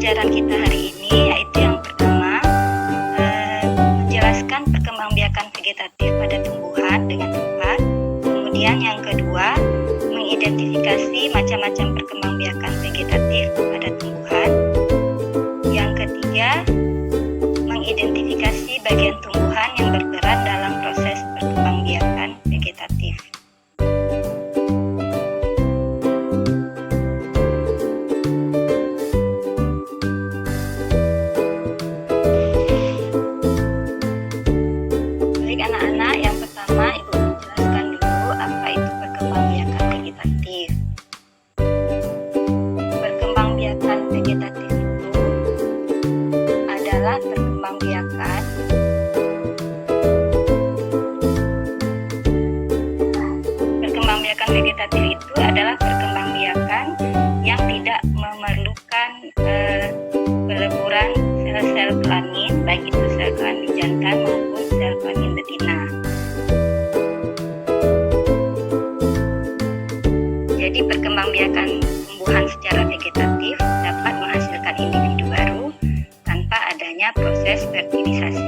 pelajaran kita hari ini, yaitu yang pertama, menjelaskan perkembangbiakan vegetatif pada tumbuhan dengan tepat. Kemudian yang kedua, mengidentifikasi macam-macam perkembangbiakan vegetatif pada tumbuhan. Yang ketiga, mengidentifikasi bagian tumbuhan yang berperan dalam proses perkembangbiakan vegetatif. Baik anak-anak, yang pertama Ibu menjelaskan dulu apa itu perkembangbiakan vegetatif. Perkembangbiakan vegetatif itu adalah perkembangbiakan vegetatif itu adalah perkembangbiakan yang tidak memerlukan peleburan sel-sel kelamin, baik itu sel kelamin jantan maupun sel kelamin betina. Jadi perkembangbiakan tumbuhan secara vegetatif dapat menghasilkan individu baru tanpa adanya proses fertilisasi.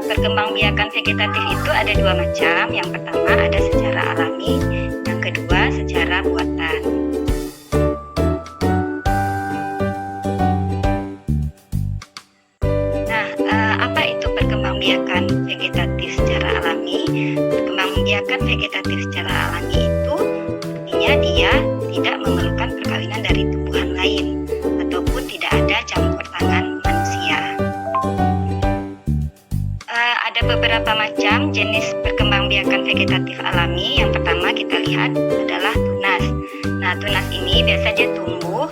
Perkembangbiakan vegetatif itu ada dua macam. Yang pertama ada secara alami, yang kedua secara buatan. Nah, apa itu perkembangbiakan vegetatif secara alami? Perkembangbiakan vegetatif secara alami itu artinya dia tidak memerlukan perkawinan dari tumbuhan lain ataupun tidak ada campur tangan manusia. Ada beberapa macam jenis perkembangbiakan vegetatif alami. Yang pertama kita lihat adalah tunas. Nah, tunas ini biasanya tumbuh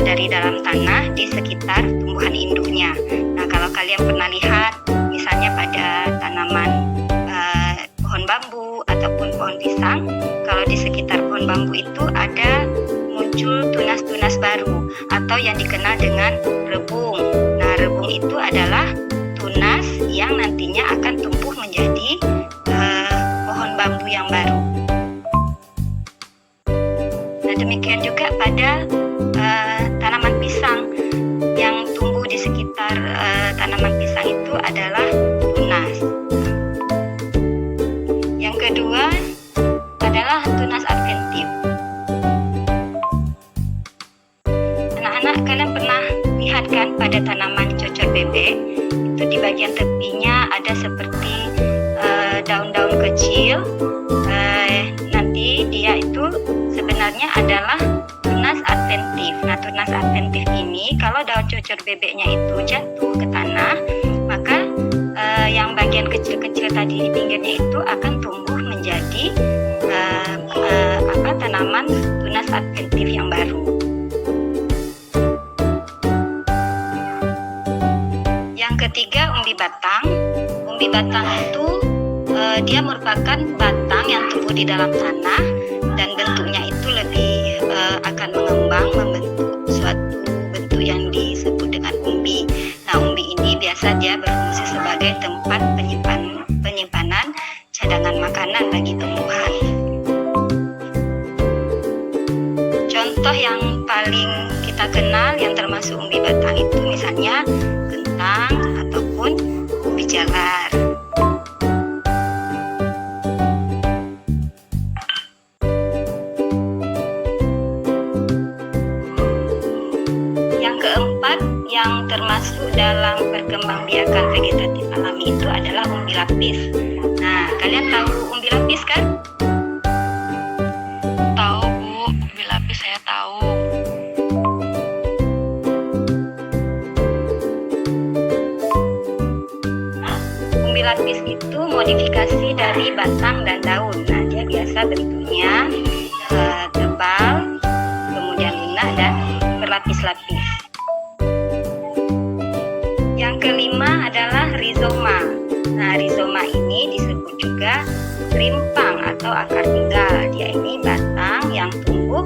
dari dalam tanah di sekitar tumbuhan induknya. Nah, kalau kalian pernah lihat misalnya pada tanaman pohon bambu ataupun pohon pisang, kalau di sekitar pohon bambu itu ada muncul tunas-tunas baru atau yang dikenal dengan rebung. Nah, rebung itu adalah tunas yang nantinya akan tumbuh menjadi pohon bambu yang baru. Nah, demikian juga pada tanaman pisang, yang tumbuh di sekitar tanaman pisang itu adalah tunas. Yang kedua adalah tunas adventif. Anak-anak, kalian pernah lihat kan pada tanaman cocor bebek, itu di bagian tepinya ada seperti daun-daun kecil. Nanti dia itu sebenarnya adalah tunas adventif. Nah, tunas adventif ini kalau daun cocor bebeknya itu jatuh ke tanah, maka yang bagian kecil-kecil tadi di pinggirnya itu akan tumbuh menjadi tanaman tunas adventif yang baru. Ketiga, umbi batang. Umbi batang itu dia merupakan batang yang tumbuh di dalam tanah dan bentuknya itu lebih akan mengembang membentuk suatu bentuk yang disebut dengan umbi. Nah, umbi ini biasa dia berfungsi sebagai tempat penyimpanan cadangan makanan bagi tumbuhan. Contoh yang paling kita kenal yang termasuk umbi batang itu misalnya kentang ataupun ubi jalar. Yang keempat yang termasuk dalam perkembangbiakan vegetatif alami itu adalah umbi lapis. Nah, kalian tahu umbi lapis kan? Tahu, Bu. Umbi lapis saya tahu. Umbi lapis itu modifikasi dari batang dan daun. Nah, dia biasa bentuknya tebal, kemudian lunak dan berlapis-lapis. Yang kelima adalah rizoma. Nah, rizoma ini disebut juga rimpang atau akar tinggal. Dia ini batang yang tumbuh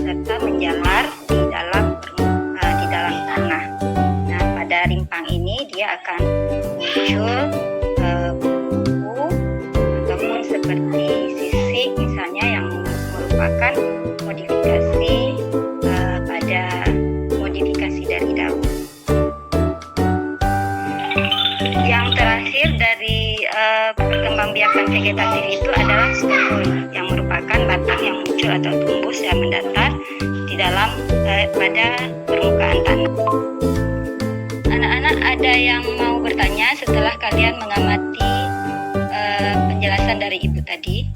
serta menjalar di dalam tanah. Nah, pada rimpang ini dia akan muncul buku ataupun seperti sisik misalnya yang merupakan modifikasi biakan vegetatif itu adalah stubul, yang merupakan batang yang muncul atau tumbuh secara mendatar di dalam pada permukaan tanah. Anak-anak, ada yang mau bertanya setelah kalian mengamati penjelasan dari Ibu tadi?